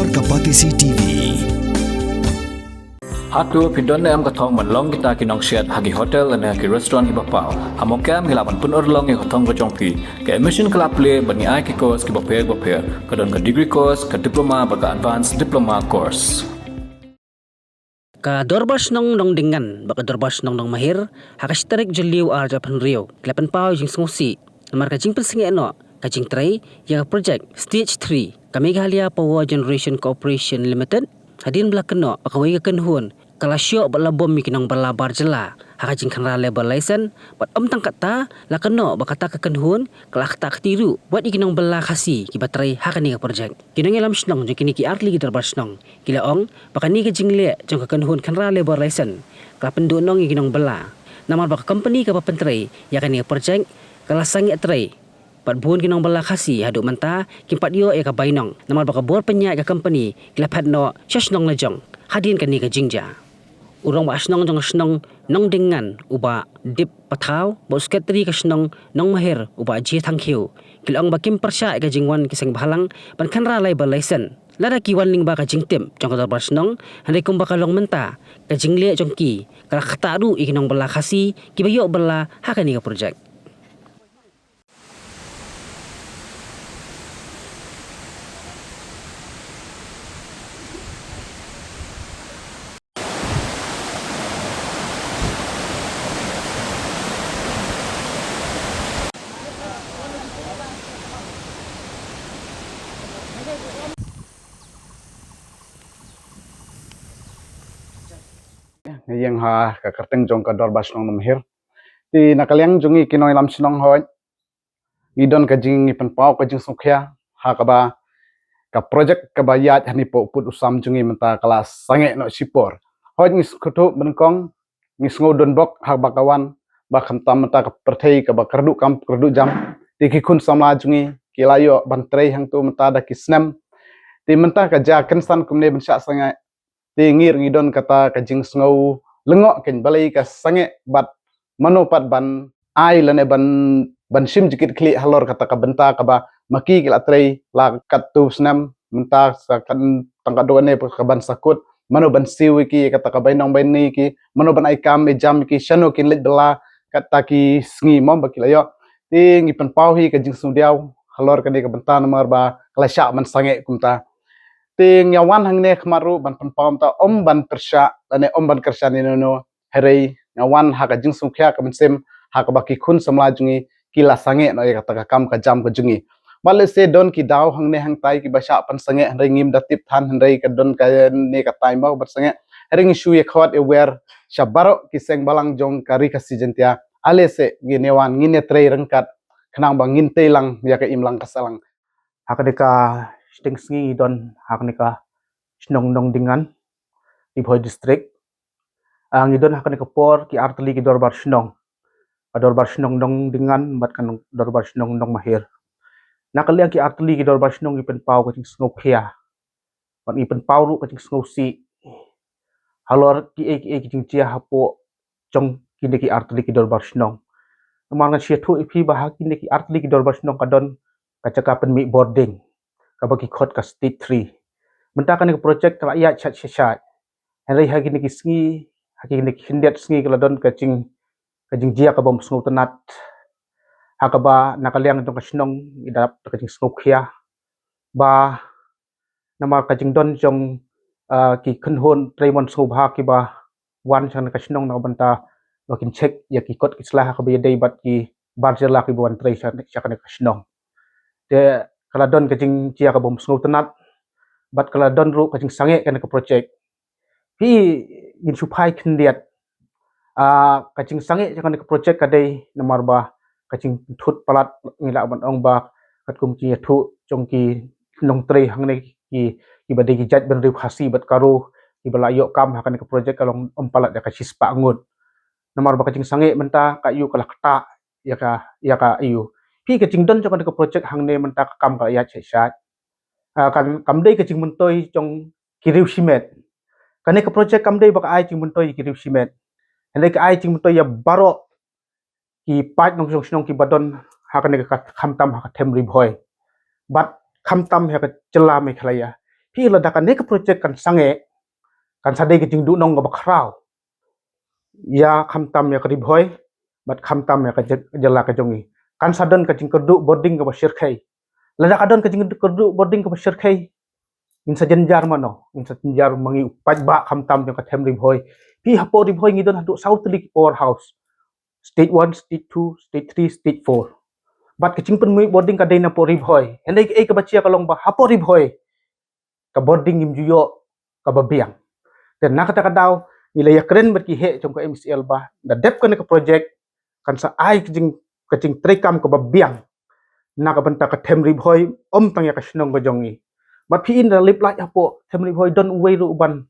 Explore Kapatisi TV. Hatu pidon am katong manlong kita kinong siat hagi hotel dan hagi restoran ibapau. Hamokam hilapan pun orlong yang katong kocongpi. Ke emission kelap le bani ai ki course ki bapel. Kadon ke degree course, ke diploma, baka advanced diploma course. Ka dorbas nong dengan baka dorbas nong mahir hakashtarik jeliu ar japan rio kelapan pau jing sngosi namar ka jing pensinge no ka jing tray ya project stage 3 ka Meghalaya Power Generation Corporation Limited hadin belakano akawai ka kenhun kala syok bala bom mikinong bala barjela haka jing kanra level license bat tangkata lakano bakata ka kenhun kala kata ketiru buat ikinong bala khasi ki batray haka ni ka project kinong elam snong jing kini ki artli ki dorbas nong kilaong baka ni ka jing le jong ka kenhun kanra level license kala pendunong ikinong bala namar baka company ka papentray ya kani ka project kala sangi atray pat buon kinong bala khasi hadu manta kimpat yo e ka bainong namal baka bor penya ka company kilapat no shasnong na jong hadin kani ka jingja urang ba asnong jong asnong nong dengan uba dip pathaw bo sekretary ka asnong nong mahir uba ji thangkhiu kilong ba kim persya ka jingwan kisang bahalang ban khanra lai ba license lada kiwan ling ba ka jingtim jong ka basnong handai kum ba kalong menta ka jingle jong ki kala khata du ikinong bala khasi kibayo bala hakani ka project. Yang ha ka kerteng jong ka dorbas nong mahir ti nakaliang jongi kinoi lam sinong hoi idon ka jing pen pau ka jing sukhya ha ka ba ka project ka ba yat hani po put usam jongi menta kelas sange no sipor hoi ngis kutu benkong ngis ngodon bok ha ba kawan ba khamtam menta ka perthei ka ba kerdu kam kerdu jam ti ki khun samla jongi kilayo bantrei hang tu menta da kisnam ti menta ka ja kensan kumne bensha sangai ti ngir ngidon kata kajing sngau lengok ken balai ka sange bat manopat ban ai lane ban sim jikit kli halor kata ka benta ka ba maki kila trei la katu snam menta sa kan tangka doane ka ban sakut mano ban siwi ki kata ka bainong baini ki mano ban ai kam e jam ki shano kin lit bela kata ki sngi mom bakilayo ti ngi pen pau hi kajing sundiau halor ka ni ka benta nomor ba klasya man sange kumta ting yawan hangne khmaru ban panpam ta ban persya ane ban kersya ni no herei yawan ha ka jing sungkhya ka mensem ha ka baki khun samla jungi kila sange no ya kata ka kam ka jam ka jungi bale se don ki daw hangne hang tai ki basha pan sange hendai ngim datip than hendai ka don ka ne ka tai mau bat sange hereng shu ye khawat aware shabaro ki seng balang jong kari ka sijentia ale se gi newan ngine trei rengkat khnang bang ngin teilang ya ka imlang kasalang hakadeka sting sngi don haknika snong nong dengan di Boy district ang idon haknika por ki artli ki dorbar snong nong dengan bat kan dorbar snong nong mahir nakaliang ki artli ki dorbar snong ipen pau ka sngo khia ban ipen pau ru ka sngo si halor ki ki chia hapo jong kini ki artli ki dorbar snong mangan sia thu ipi bahaki ki artli ki dorbar snong kadon kacakapen mi boarding kabagi khot ka state 3 menta kan ke project rakyat chat hari hagi ni kisngi hagi ni hindiat sngi keladon kajing jia ka bom sngu tenat hakaba nakaliang dong kasnong idap kajing sngu khia ba nama kajing don jong ki khenhon traimon sngu bha ki ba wan chan kasnong na banta bakin check ya ki kot kislah ka be dei bat ki barjela ki bon trai chan kan kasnong de kaladon kajing cia ka bom sngu tenat bat kaladon ru kajing sange kan ka project pi in supai khendiat kajing sange kan ka project kadai namar ba kajing thut palat ngila ban ong ba katkum cia thu jong ki nong trei hangne ki badai ki jat ben ru khasi bat karu ki balayo kam hakan ka project kalong palat ya ka sispa ngut namar ba kajing sange menta ka yu kala kata ya ka yu pi kajing don jong ka project hangne menta kam ka ya chesat kan kamdei ke jing muntoi jong kiriu simet kan ke project kamdei bak ai jing muntoi kiriu simet hende ke ai jing muntoi ya baro ki pat nong jong ki badon ha kan ke kham tam ha them ri bhoi bat kham tam ha ke chela me khlaya พี่ระดับกันนี้ก็โปรเจกต์กันสังเกกันสะเดกจริงดูน้องกับคราวอย่าคำตำอย่ากระดิบห้อยบัดคำตำอย่ากระจลากระจงีกันสะเดินกระจิงกระดูบอร์ดิ้งกับเชิร์เคระดับกระเดินกระจิงกระดูบอร์ดิ้งกับเชิร์เคอินสัจญาร์มันอินสัจญาร์มังอีปัจบะคำตำอย่างกระเทมริบห้อยพี่ฮับปอริบห้อยงี้โดนหัดSouth League Powerhouse Stage 1 Stage 2 Stage 3 Stage 4 bat kecing pen mui boarding ka dayna po ribhoy henday ka bachia kalong ba hapo ribhoy ka boarding im juyo ka babiang dan nakata ka daw nilaya kren bat ki he chom ka MCL ba da dep ka ka project kan sa ai kecing trekam ka babiang na ka banta ka them ribhoy tang ya ka shnong ka jongi bat pi in da lip like hapo them ribhoy don uway ru uban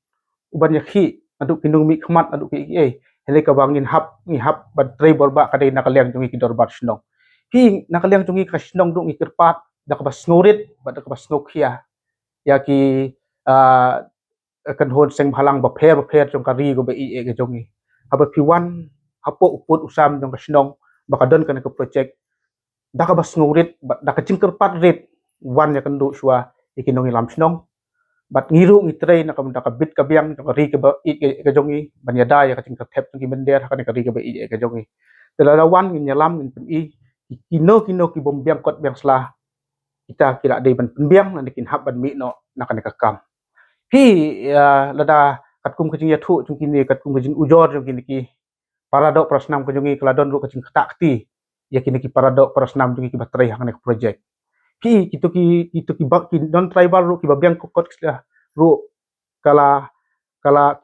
ya khi aduk kinung mi khmat aduk ki henday ka bangin hap ni hap bat tre borba ka dayna ka liang jongi ki dorbat shnong hi nakaliang tungi kasnong dong ikirpat da kabas ngurit ba da kabas ngokia ya ki kan hon seng halang ba pher jong kari go ba i ke jongi haba piwan hapo uput usam jong kasnong ba kadon kan ka project da kabas ngurit ba da kacing kirpat rit wan ya kan du shwa ikinong ilam snong bat ngiru ngitre na kam da kabit kabiang jong kari ke ba i ke jongi banyada ya kacing kertep jong ki bender kan kari ke ba i ke jongi telala wan nyalam in i kino ki bombiang kot biang slah kita kira dei ban pembiang nan dikin hab ban mi no nakan ka kam hi lada katkum kajing yathu chung kini katkum kajing ujor chung kini ki paradok prasnam kajungi keladon ru kajing takti ya kini ki paradok prasnam chung ki batrai hang project hi itu ki bak ki non tribal ru ki babiang kokot slah ru kala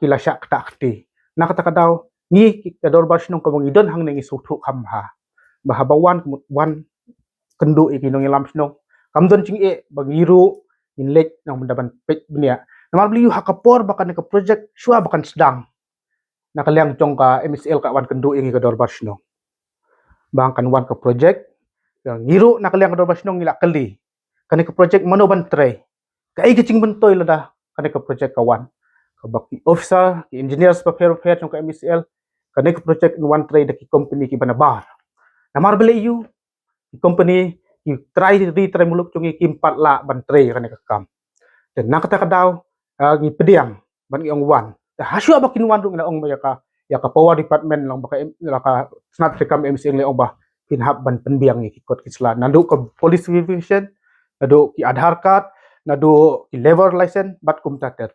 kila syak takti nakata kadaw ni ki kador basnong ka bangidon hang nengi suthu khamha bahabawan wan kendu ikinong ilam snong kamdon ching bagiru inlek nang mendaban pek benia namar beli hakapor bakan ka project shua bakan sedang nakaliang chong ka MSL ka wan kendu ingi ka dorbar snong bang kan wan ka project yang ngiru nakaliang ka dorbar snong ila kali kan ka project mano ban tre ka ai kicing bentoy lada kan ka project ka wan ka baki officer ki engineers pa fair chong ka MSL kan ka project wan tre da ki company ki banabar namar beli you company you try muluk chungi kimpat la ban tre kan ka kam dan nakata ka daw gi pediang ban gi ong wan da hasu abakin wan ru na ong ya ka power department lang baka snap rekam MCL le ong ba pinhap ban penbiang ni kot kisla nadu ka police verification nadu ki Aadhaar card nadu ki labor license bat kumta ter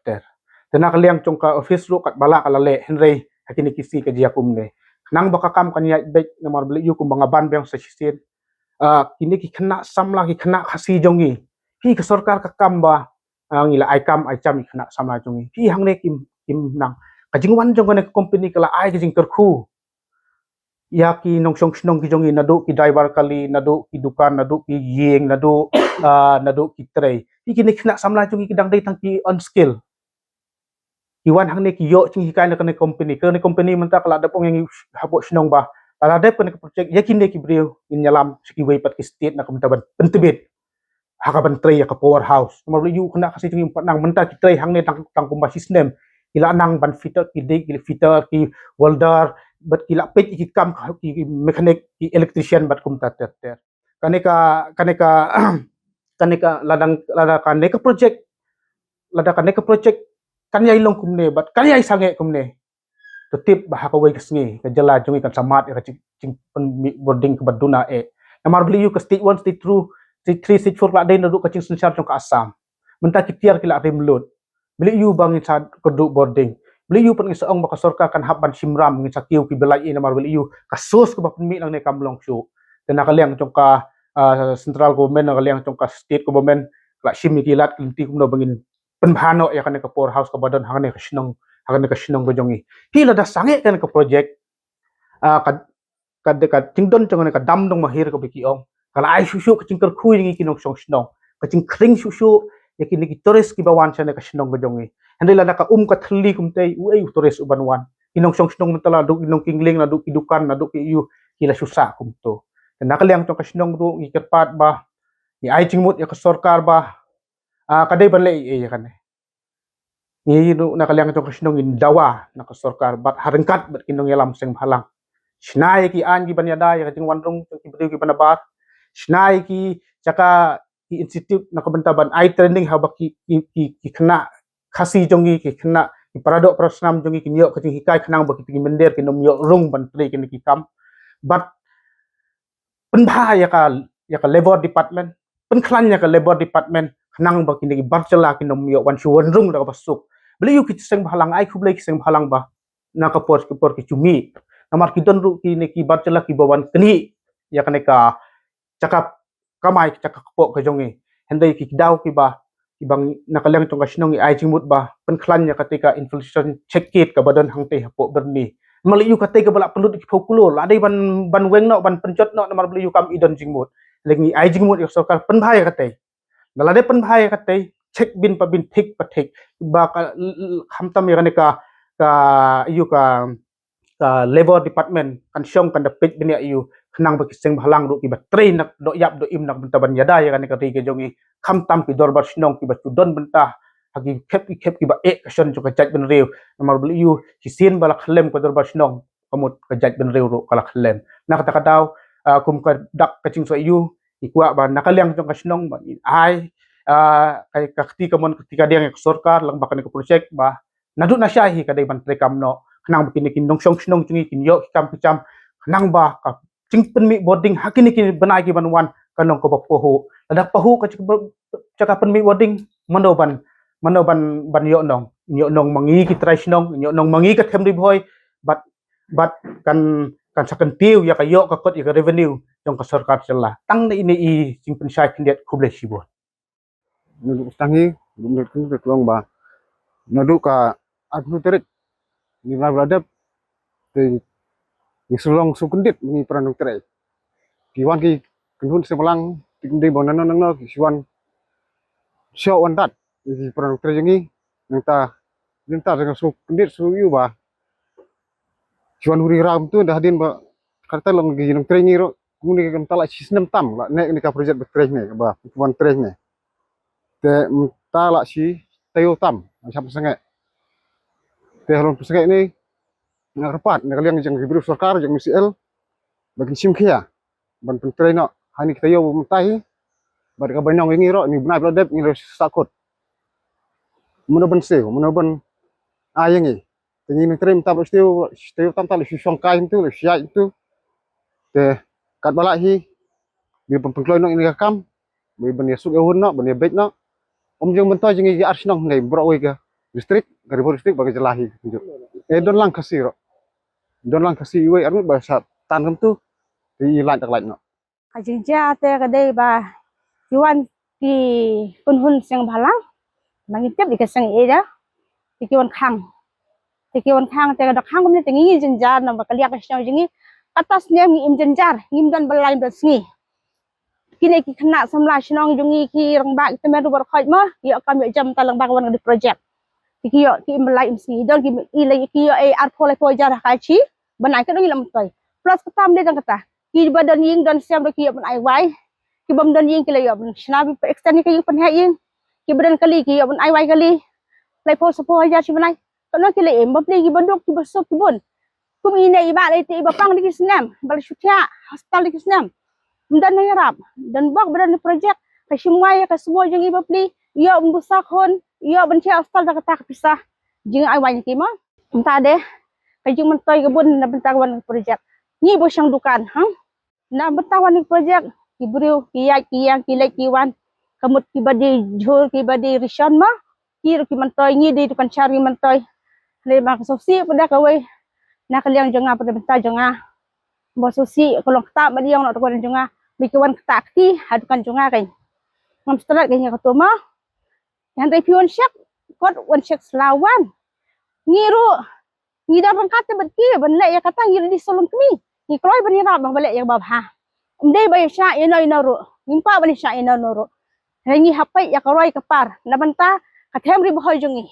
dan nakaliang chong ka office ru kat bala kala le henry hakini kisi ka jia kumne nang baka kam kan ya baik namar beli yu kumbang ban bang sa sisin kini ki kena samla ki kena khasi jongi hi ka sarkar ka kamba ngila ai kam ai cham kena samla jongi hi hang ne kim nang ka jingwan jong ne company kala ai ki jing kerku ya ki nong snong ki jongi nadu ki driver kali nadu ki dukan nadu ki yeng nadu ki tray hi kini kena samla jongi ki dang dai tang ki on skill iwan hang ne ki yo chung hikai na kane company menta kala dapong yang hapo snong ba kala dep kane project yakin ne ki brio in nyalam siki way pat ki state na kamta ban pentebit hakaban tray ka powerhouse nomor yu kena kasi chung impat nang menta ki tray hang ne tang kumba system ila nang ban fitter ki welder bat kila pet ki kam ki mechanic ki electrician bat kumta ter kane ka lada kane ka project kan yai long kumne bat kan yai sange kumne to tip bah ka way kasngi ka jala jungi kan samat ka cing boarding ka baduna namar beli yu ka stage 1 stage 2 stage 3 stage 4 la dai nadu ka cing sensar jong ka asam menta kitiar kila rimlot beli yu bang sa kodu boarding beli yu pan isa ong baka sorka kan haban simram ngi sakiu ki belai namar beli yu ka sos ka bapmi nang ne kamlong shu dan nakaliang jong ka central government nakaliang jong ka state government la sim kilat kinti kumno bangin penbhano ya kan ka powerhouse ka badon hangane ka shinong gojongi hila da sange kan ka project ka tingdon chong ka dam dong mahir ka biki ong kala ai shushu ka tingkar khui ngi kinong shnong ka ting kring shushu ya kini ki tourist ki bawan chane ka shinong gojongi handila da ka ka thli kumtei uei tourist uban wan kinong shnong mentala du kinong kingling na du kidukan na du ki yu kila susa kumto dan nakaliang chong ka shinong ru ngi kerpat ba ni ai chingmut ya ka sarkar ba kadai balai ya kan ni no nakaliang to kasnong in dawa nakasorkar bat harengkat bat kinong yalam seng halang snai ki an ki banyada ya ting wanrung ki brio ki banabar snai ki chaka institute na kabantaban ai training haba ki kena khasi jongi ki kena ki paradok prasnam jongi ki nyok ki hikai khenang ba ki mender ki nom yok rung ban tri ki kam but penbha ya ka labor department penklan ya ka labor department khenang ba ki barcela ki nom yok wan chuan rung da basuk beli yu ki seng halang ai khu blai ki seng halang ba na ka por ki cumi namar ki don ru ki barcela ki bawan keni ya ka cakap kamai cakap pok ke jongi hendai ki dau ki bang nakalang tong kasnong ai jingmut ba penklan ya ketika inflation check kit ka badan hangte pok berni mali yu kate ka bala pelut ki fokulo ladai ban weng no ban pencot no namar beli yu kam idon jingmut lagi ai jingmut ya sokar penbhai kate dalade penbhai kate check bin pa bin thik pa thik ba ka hamtam ya ka yu ka labor department kan syong kan dapit binia yu khenang ba kiseng halang ru ki ba train nak do yap do im nak bentaban yada ya kan ka ri ke jongi kham tam ki dorbar snong ki ba tudon bentah hagi khep ki ba action jo ka jaj ben rew namar beli yu ki sin bala khlem ko dorbar snong kamut ka jaj ben rew ru kala khlem nak kata kadaw kum ka dak kacing so yu ikwa ba nakaliang jong ka snong ba ai kai kakti kamon ketika dia ngek sorkar lang bakan ko project ba nadut na syahi kadai ban trekam no khenang begini kin dong syong snong jungi kin yo kam kicam khenang ba ka cing penmi boarding hakini kin banai ki banwan kanong ko pahu ada pahu ka caka penmi boarding manoban ban yo nong mangi ki trai snong yo nong mangi ka them boy but kan sakan tiu ya ka yo ka kot ya ka revenue jong ka sarkar celah tang ini i cing pensai kindiat kuble sibo Nuduk tangi nuduk kelong ba nuduk ka aku terik ni beradab te ni sulong sukundit ni peranuk terai kiwan ki kendun sebelang tikndi bonan nang no kiwan show on that ki peranuk terai jengi nang ta dengan sukundit suyu ba kiwan huri ram tu dah hadin ba kata long gi nang terai ni ro kuni kan tala sistem tam la nek ni ka project betreh ni ba kiwan terai ni te tala si tayo tam siapa sangat te halon pesengek ni nak rapat nak kalian jang hibru sarkar jang MCL bagi simkhia ban pentrei no hani kita yo mutahi bar ka banyong ngi ro ni bna bladep ni sakut muno ban se muno ban ayengi tingi ni trem tam steu tam tal si song kai tu sia itu te kat bala hi bi pengkloi no ini kam bi ban yesuk ehun no ban yebek no jang bentoy jang gi arsenong ngai bro we ka distrik garibor distrik bagi jelahi don lang kasih ro don lang kasih we armi bahasa tan tu di lan tak lan no kajingja te kadai ba kiwan ki punhun seng balang mangitep di keseng eda ti kiwan khang te dak khang kumne tingi jenjar na bakalia ka syaw jingi atas ne ngi im jenjar ngim dan balai do sngi kini ki khna samla shnong jungi ki rangba ki temeru bar khoj ma yo kam yo jam talang ba wan di project ki yo ki im balai im sngi don ki ilai ki yo ar pole po jar ka chi banai ka dong lam toy plus ketam de jang kata ki badan ying don siam do ki yo ban ai wai ki bam don ying ki le yo ban shnabi extend ki yo pan ha ying ki badan kali ki yo ban ai wai kali lai po sapo jar chi banai kono ki le em bapli ki bandok ki basok ki bon kum ine iba le ti iba pang di kisnam bal syutia hospital di kisnam dan ngarap dan bak badan project ka semua ya ka semua jeng iba pli yo mbusak hon yo ban cia hospital da kata pisah jeng ai wai ki ma entah deh kajing mentoy kebun na bentawan project ni bo syang dukan na bentawan project ki beriu ki ya ki yang ki le ki wan kamut ki badi jhur ki badi rishon ma ki mentoy ni di dukan cari mentoy le mak sosi pada kawai na kaliang jonga pada benta jonga bo sosi kalau kata badiang nak dukan jonga bikiwan kata ki hadukan jonga kai ngam strat kai ka toma yang dai pion syak kot wan syak selawan ngiru ngidar rangkat betki ban le ya kata ngir di solon kami ni kloi ban ira bah balik ya babha umdei bay sya ino ro ngimpa ban sya ino ro rengi hapai ya kloi kapar na banta ka them ri boy jongi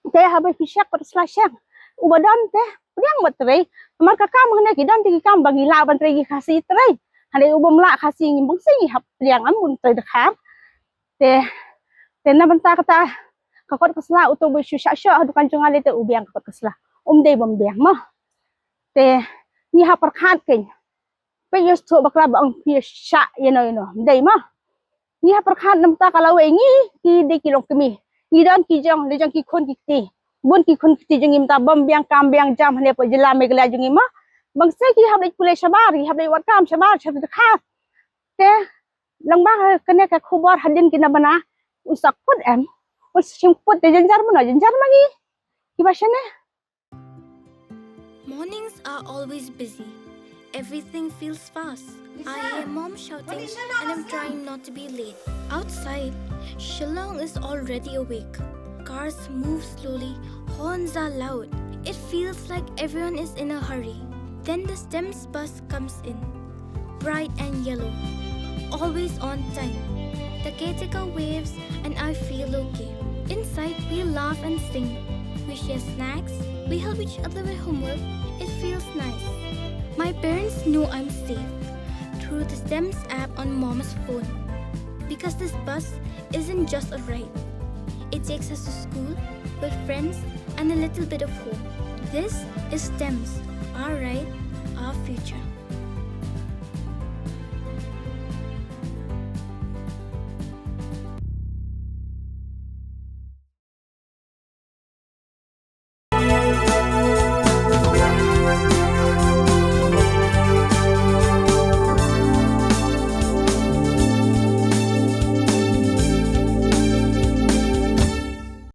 te habai fisyak pat slasyang ubadan te priang batrei mar ka kam ngene ki dan ti kam bagi la ban trei khasi trei hale ubam la khasi ngimbung sing hap priang amun trei dekhar te na banta kata kakot kesla uto bo syusya sya dukan jonga le te ubiang kakot kesla dei bom biang mah te ni ha perkhat ken pe yus to bakla bang pi sya dei mah Ni perkhan nam ta kalau ngi ki de ki long kemi. Ni dan ki jang le jang ki khon ki ti. Bun ki khon ki ti jang im ta bam biang kam biang jam hne po jela me gla jang im ma. Bang se ki hab de pule shabar ki hab de wat kam shabar shab de kha. Te lang ba kene ka khubar hadin ki na bana usak put em. Us sim put de janjar mana janjar mangi. Ki basane. Mornings are always busy. Everything feels fast. I hear mom shouting and I'm trying not to be late. Outside, Shillong is already awake. Cars move slowly, horns are loud. It feels like everyone is in a hurry. Then the STEMS bus comes in, bright and yellow, always on time. The caretaker waves and I feel okay. Inside, we laugh and sing. We share snacks, we help each other with homework. It feels nice. My parents know I'm safe through the STEMS app on mom's phone. Because this bus isn't just a ride. It takes us to school, with friends, and a little bit of home. This is STEMS, our ride, our future.